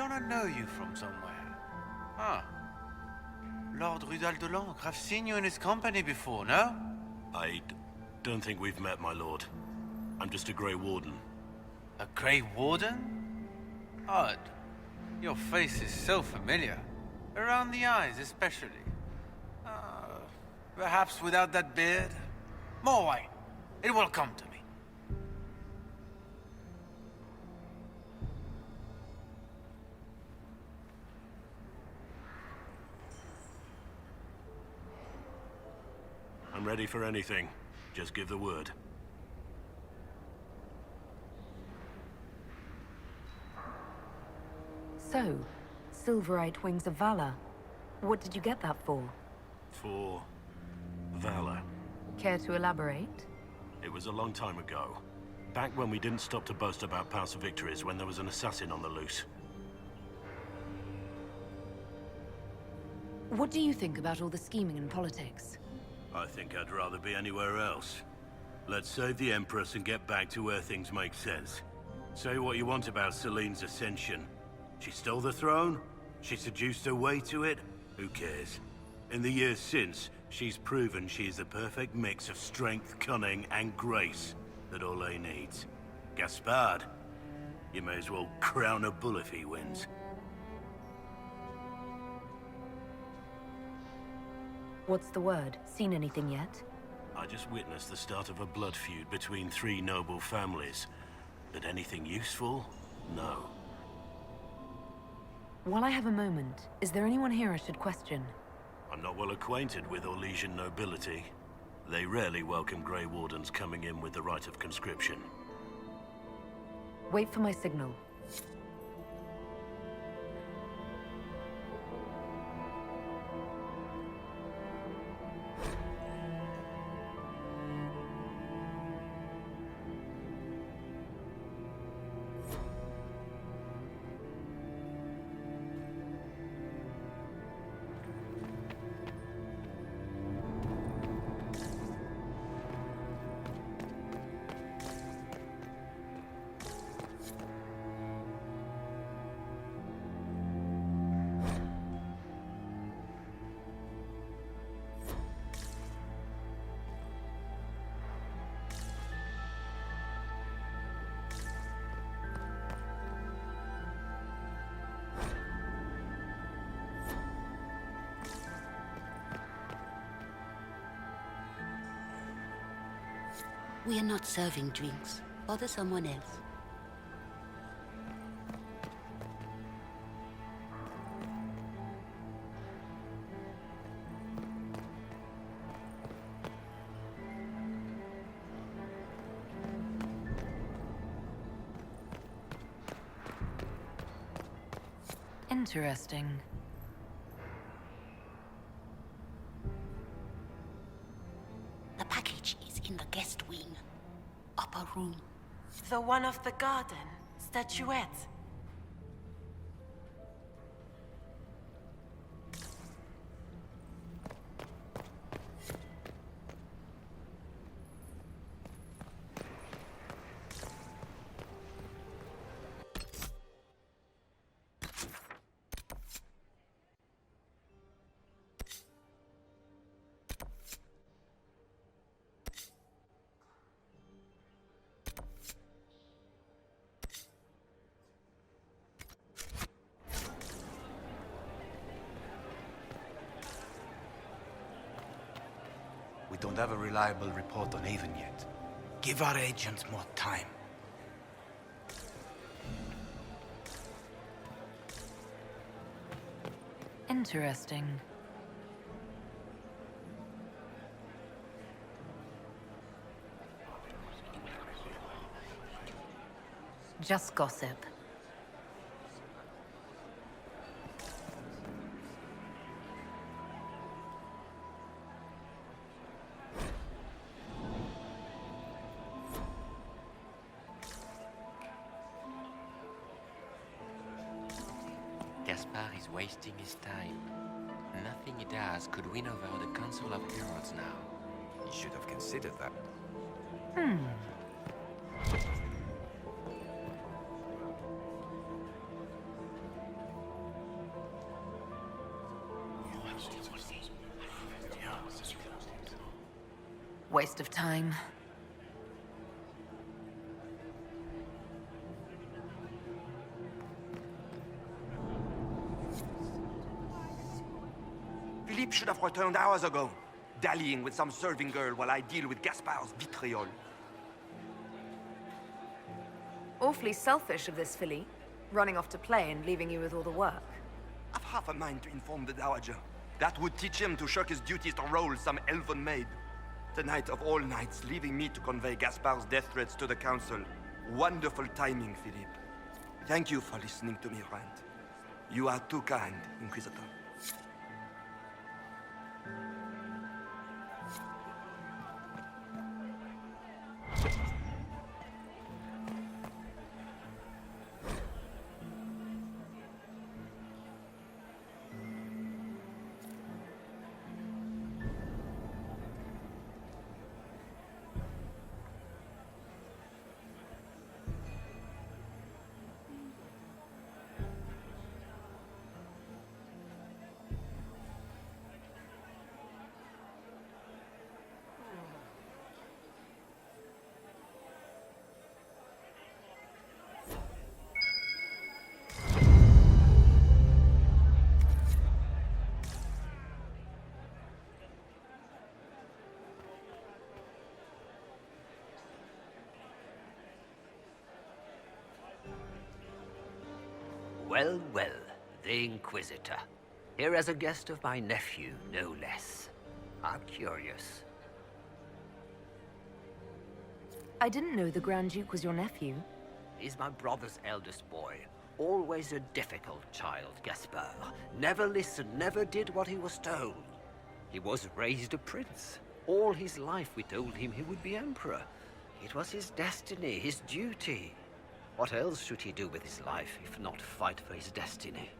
don't I know you from somewhere? Ah. Lord Rudal de Lancre. I've seen you in his company before, no? I don't think we've met, my lord. I'm just a Grey Warden. A Grey Warden? Odd. Your face is so familiar. Around the eyes, especially. Perhaps without that beard? More wine. It will come to me. I'm ready for anything. Just give the word. So, Silverite Wings of Valor. What did you get that for? For valor. Care to elaborate? It was a long time ago. Back when we didn't stop to boast about past victories when there was an assassin on the loose. What do you think about all the scheming and politics? I think I'd rather be anywhere else. Let's save the Empress and get back to where things make sense. Say what you want about Celine's ascension. She stole the throne? She seduced her way to it? Who cares? In the years since, she's proven she is the perfect mix of strength, cunning, and grace that Orlais needs. Gaspard, you may as well crown a bull if he wins. What's the word? Seen anything yet? I just witnessed the start of a blood feud between three noble families. But anything useful? No. While I have a moment, is there anyone here I should question? I'm not well acquainted with Orlesian nobility. They rarely welcome Grey Wardens coming in with the right of conscription. Wait for my signal. We are not serving drinks. Bother someone else. Interesting. The package is in the guest wing. Upper room. The one of the garden. Statuette. We don't have a reliable report on Haven yet. Give our agents more time. Interesting. Just gossip. Gaspard is wasting his time. Nothing he does could win over the Council of Heroes now. You should have considered that. Waste of time. Philippe should have returned hours ago, dallying with some serving girl while I deal with Gaspard's vitriol. Awfully selfish of this filly, running off to play and leaving you with all the work. I've half a mind to inform the Dowager. That would teach him to shirk his duties to roll some elven maid. Tonight of all nights, leaving me to convey Gaspard's death threats to the Council. Wonderful timing, Philippe. Thank you for listening to me rant. You are too kind, Inquisitor. Well, well, the Inquisitor. Here as a guest of my nephew, no less. How curious. I didn't know the Grand Duke was your nephew. He's my brother's eldest boy. Always a difficult child, Gaspard. Never listened, never did what he was told. He was raised a prince. All his life we told him he would be emperor. It was his destiny, his duty. What else should he do with his life, if not fight for his destiny?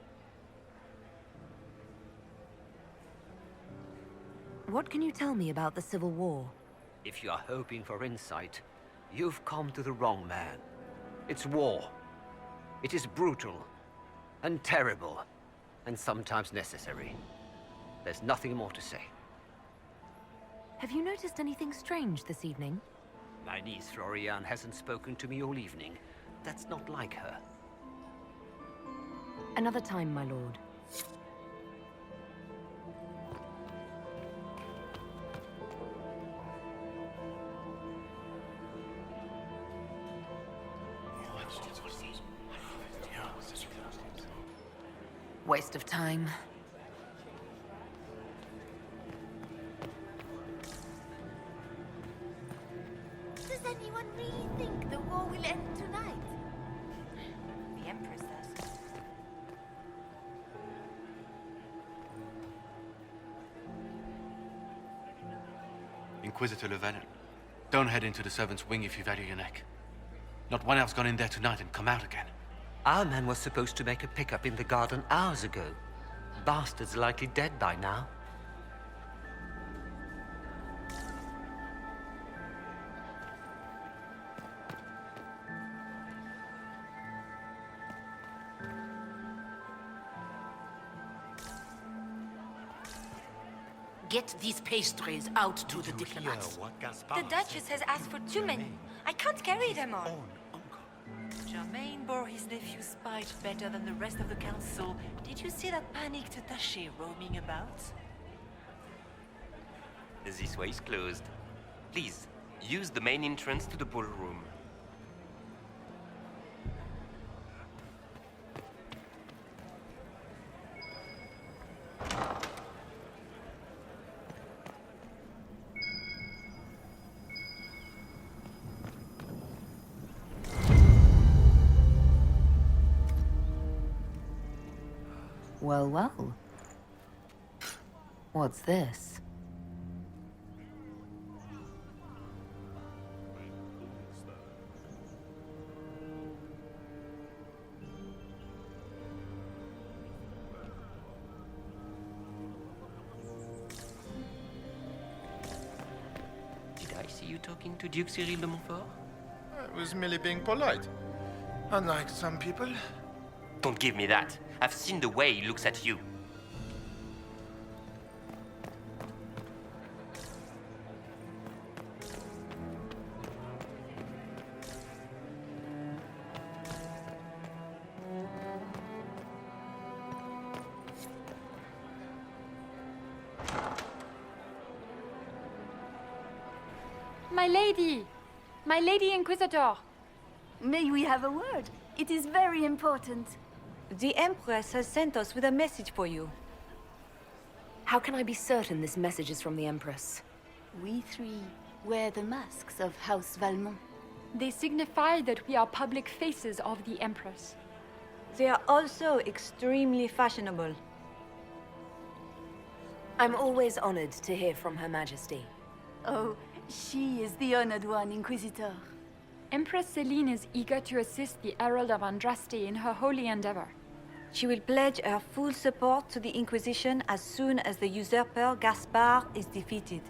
What can you tell me about the Civil War? If you are hoping for insight, you've come to the wrong man. It's war. It is brutal, and terrible, and sometimes necessary. There's nothing more to say. Have you noticed anything strange this evening? My niece Florian hasn't spoken to me all evening. That's not like her. Another time, my lord. Waste of time. Does anyone really think the war will end tonight? The Empress does. Inquisitor Llewellyn, don't head into the servants' wing if you value your neck. Not one else gone in there tonight and come out again. Our man was supposed to make a pickup in the garden hours ago. Bastard's likely dead by now. Get these pastries out to the diplomats. The Duchess has asked for too many. I can't carry them all. Germain bore his nephew's spite better than the rest of the council. Did you see that panicked attaché roaming about? This way is closed. Please, use the main entrance to the ballroom. Well, well. What's this? Did I see you talking to Duke Cyril de Montfort? I was merely being polite. Unlike some people. Don't give me that. I've seen the way he looks at you. My lady! My lady Inquisitor! May we have a word? It is very important. The Empress has sent us with a message for you. How can I be certain this message is from the Empress? We three wear the masks of House Valmont. They signify that we are public faces of the Empress. They are also extremely fashionable. I'm always honored to hear from Her Majesty. Oh, she is the honored one, Inquisitor. Empress Dalene is eager to assist the Herald of Andraste in her holy endeavor. She will pledge her full support to the Inquisition as soon as the usurper Gaspard is defeated.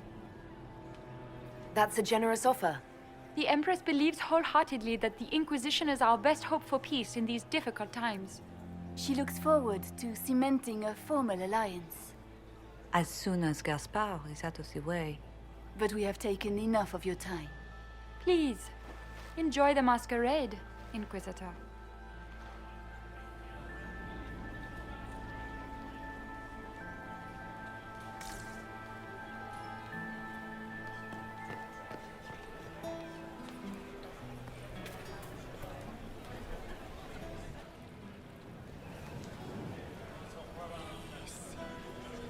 That's a generous offer. The Empress believes wholeheartedly that the Inquisition is our best hope for peace in these difficult times. She looks forward to cementing a formal alliance. As soon as Gaspard is out of the way. But we have taken enough of your time. Please, enjoy the masquerade, Inquisitor.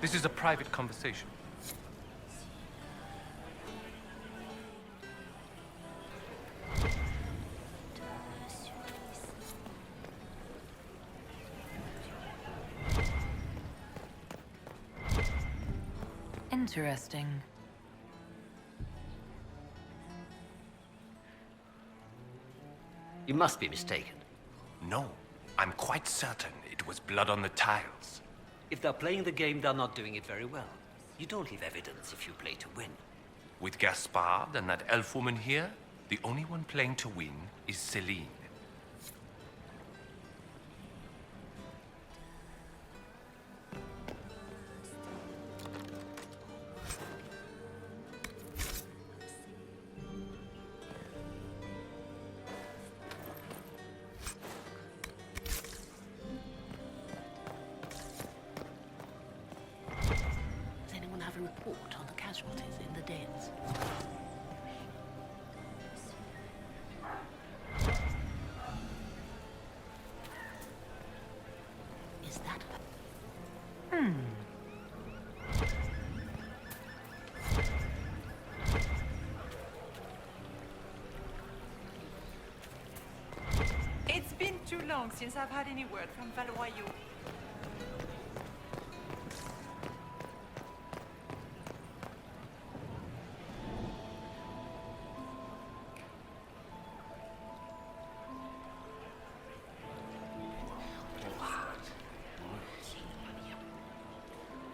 This is a private conversation. Interesting. You must be mistaken. No, I'm quite certain it was blood on the tiles. If they're playing the game, they're not doing it very well. You don't leave evidence if you play to win. With Gaspard and that elf woman here, the only one playing to win is Dalene. Does anyone have a report on the casualties in the dens? Is that... It's been too long since I've had any word from Valois.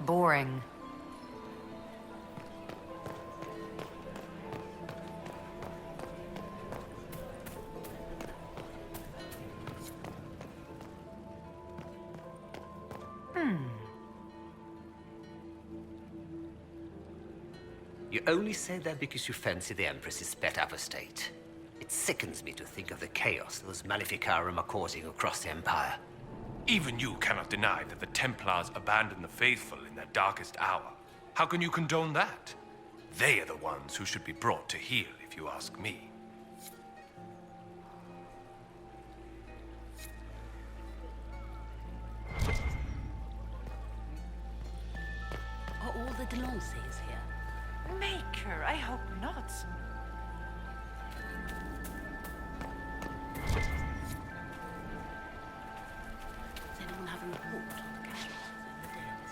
Boring. You only say that because you fancy the Empress's pet apostate. It sickens me to think of the chaos those Maleficarum are causing across the Empire. Even you cannot deny that the Templars abandoned the faithful in their darkest hour. How can you condone that? They are the ones who should be brought to heel, if you ask me. Are all the Delancers here? Maker, I hope not. Does anyone have a report on the casualties in the dens?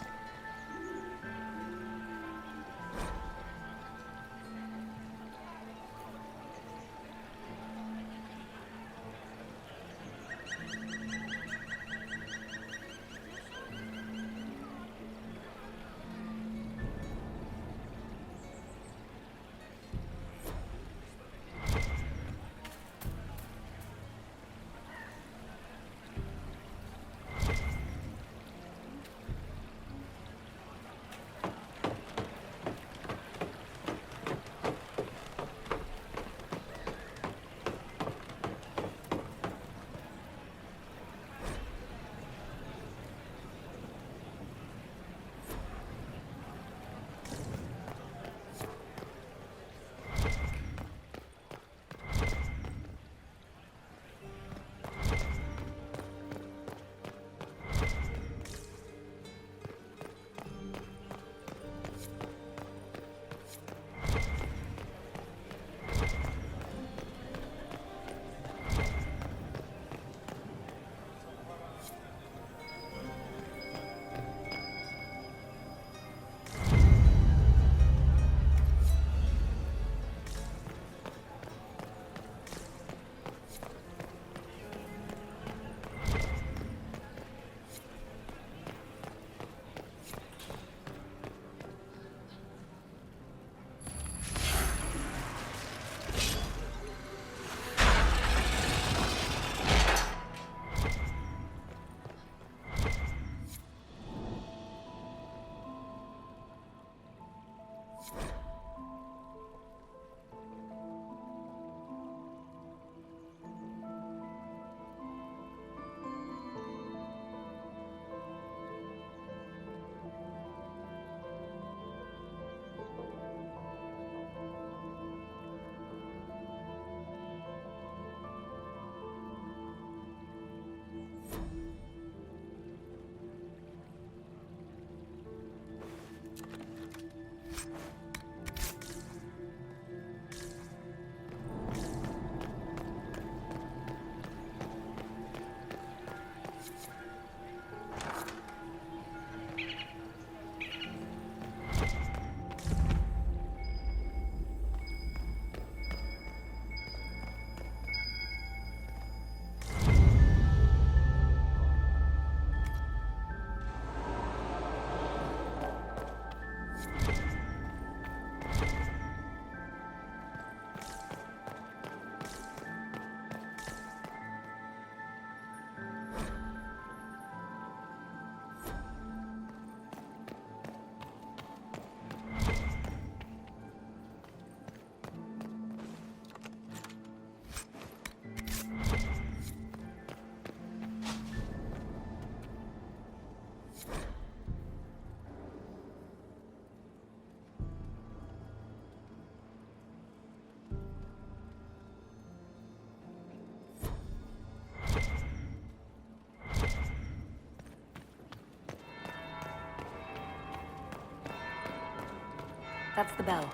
That's the bell.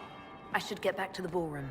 I should get back to the ballroom.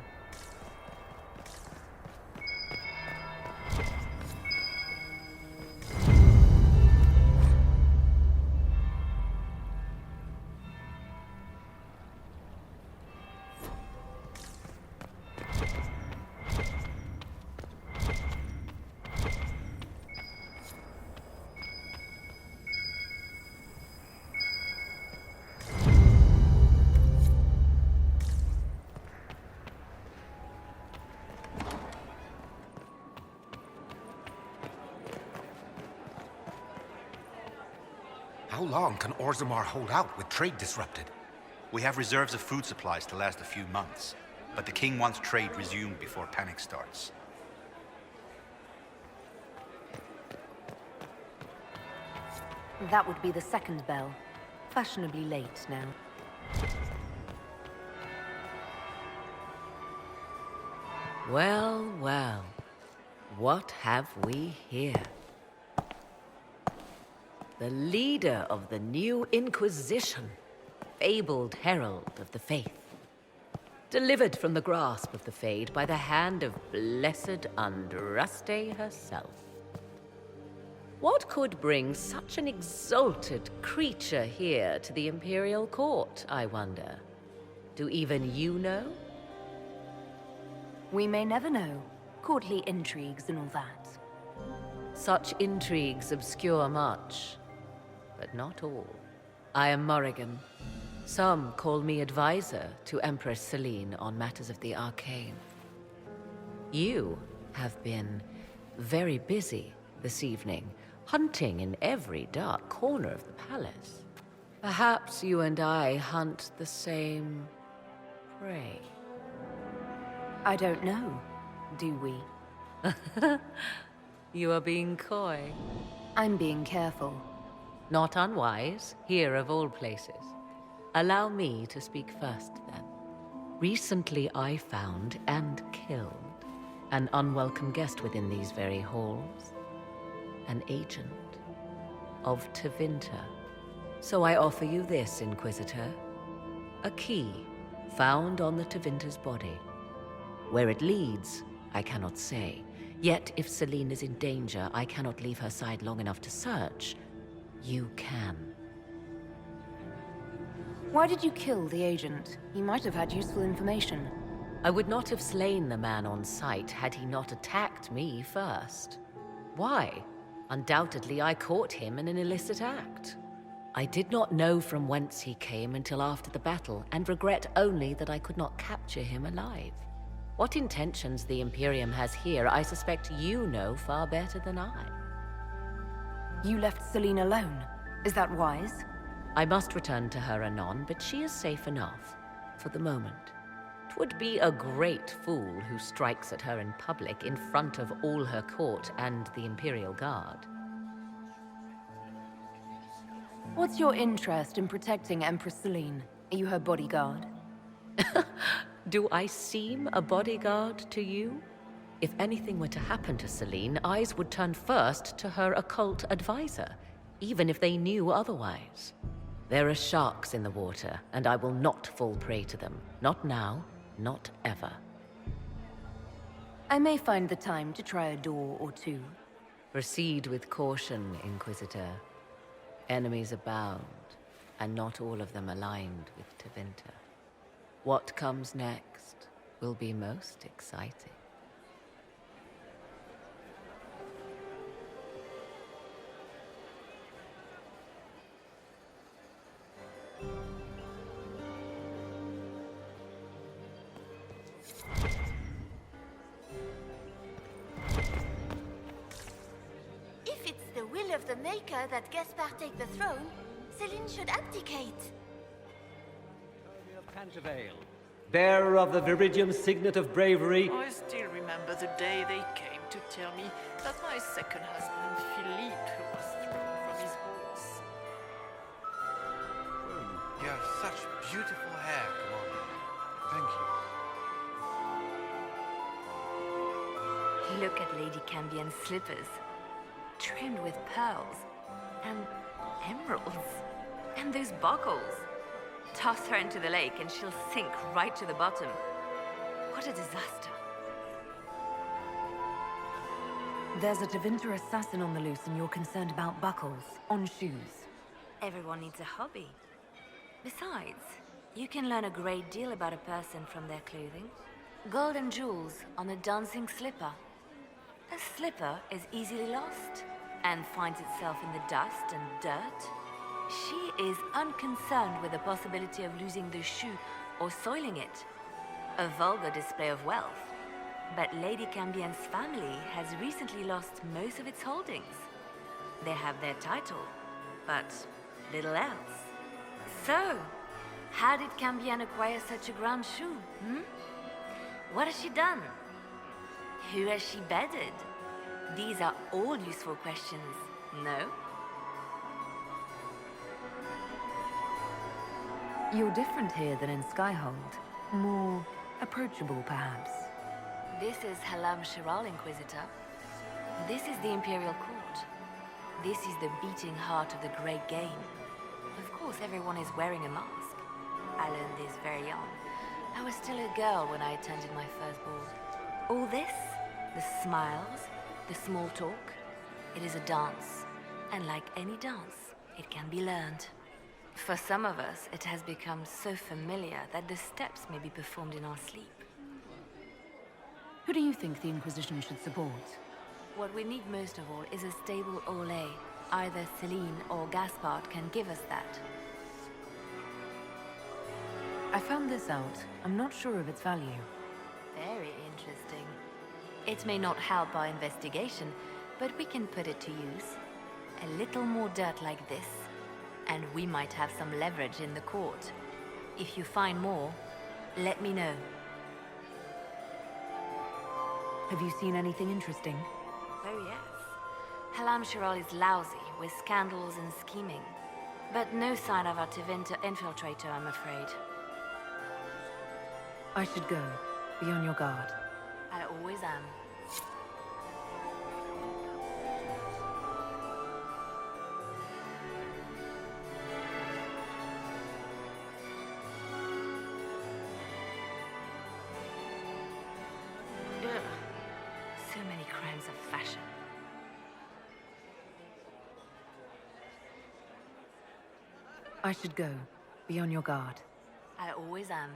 How long can Orzammar hold out with trade disrupted? We have reserves of food supplies to last a few months, but the king wants trade resumed before panic starts. That would be the second bell. Fashionably late now. Well, well. What have we here? The leader of the new Inquisition, fabled herald of the faith. Delivered from the grasp of the Fade by the hand of blessed Andraste herself. What could bring such an exalted creature here to the Imperial Court, I wonder? Do even you know? We may never know. Courtly intrigues and all that. Such intrigues obscure much, but not all. I am Morrigan. Some call me advisor to Empress Dalene on matters of the arcane. You have been very busy this evening, hunting in every dark corner of the palace. Perhaps you and I hunt the same prey. I don't know. Do we? You are being coy. I'm being careful. Not unwise, here of all places. Allow me to speak first, then. Recently I found and killed an unwelcome guest within these very halls. An agent of Tevinter. So I offer you this, Inquisitor. A key found on the Tevinter's body. Where it leads, I cannot say. Yet, if Dalene is in danger, I cannot leave her side long enough to search. You can. Why did you kill the agent? He might have had useful information. I would not have slain the man on sight had he not attacked me first. Why? Undoubtedly, I caught him in an illicit act. I did not know from whence he came until after the battle, and regret only that I could not capture him alive. What intentions the Imperium has here, I suspect you know far better than I. You left Selene alone. Is that wise? I must return to her anon, but she is safe enough, for the moment. 'Twould be a great fool who strikes at her in public in front of all her court and the Imperial Guard. What's your interest in protecting Empress Selene? Are you her bodyguard? Do I seem a bodyguard to you? If anything were to happen to Selene, eyes would turn first to her occult advisor, even if they knew otherwise. There are sharks in the water, and I will not fall prey to them. Not now, not ever. I may find the time to try a door or two. Proceed with caution, Inquisitor. Enemies abound, and not all of them aligned with Tevinter. What comes next will be most exciting. If it's the will of the Maker that Gaspard take the throne, Selene should abdicate. Cantervale, bearer of the Viridian signet of bravery. I still remember the day they came to tell me that my second husband, Philippe, was thrown from his horse. You have such beautiful hair, Commander. Thank you. Look at Lady Cambion's slippers. Trimmed with pearls. And emeralds. And those buckles. Toss her into the lake and she'll sink right to the bottom. What a disaster. There's a Tevinter assassin on the loose and you're concerned about buckles on shoes. Everyone needs a hobby. Besides, you can learn a great deal about a person from their clothing. Gold and jewels on a dancing slipper. A slipper is easily lost and finds itself in the dust and dirt. She is unconcerned with the possibility of losing the shoe or soiling it. A vulgar display of wealth. But Lady Cambion's family has recently lost most of its holdings. They have their title, but little else. So, how did Cambion acquire such a grand shoe, What has she done? Who has she bedded? These are all useful questions, no? You're different here than in Skyhold. More approachable, perhaps. This is Halam Shiral, Inquisitor. This is the Imperial Court. This is the beating heart of the Great Game. Of course, everyone is wearing a mask. I learned this very young. I was still a girl when I attended my first ball. All this, the smiles, the small talk, it is a dance. And like any dance, it can be learned. For some of us, it has become so familiar that the steps may be performed in our sleep. Who do you think the Inquisition should support? What we need most of all is a stable Ole. Either Selene or Gaspard can give us that. I found this out. I'm not sure of its value. Very interesting. It may not help our investigation, but we can put it to use. A little more dirt like this, and we might have some leverage in the court. If you find more, let me know. Have you seen anything interesting? Oh yes. Halam Shiral is lousy with scandals and scheming. But no sign of a Tevinter infiltrator, I'm afraid. I should go. Be on your guard. I always am. Ugh. So many crimes of fashion. I should go. Be on your guard. I always am.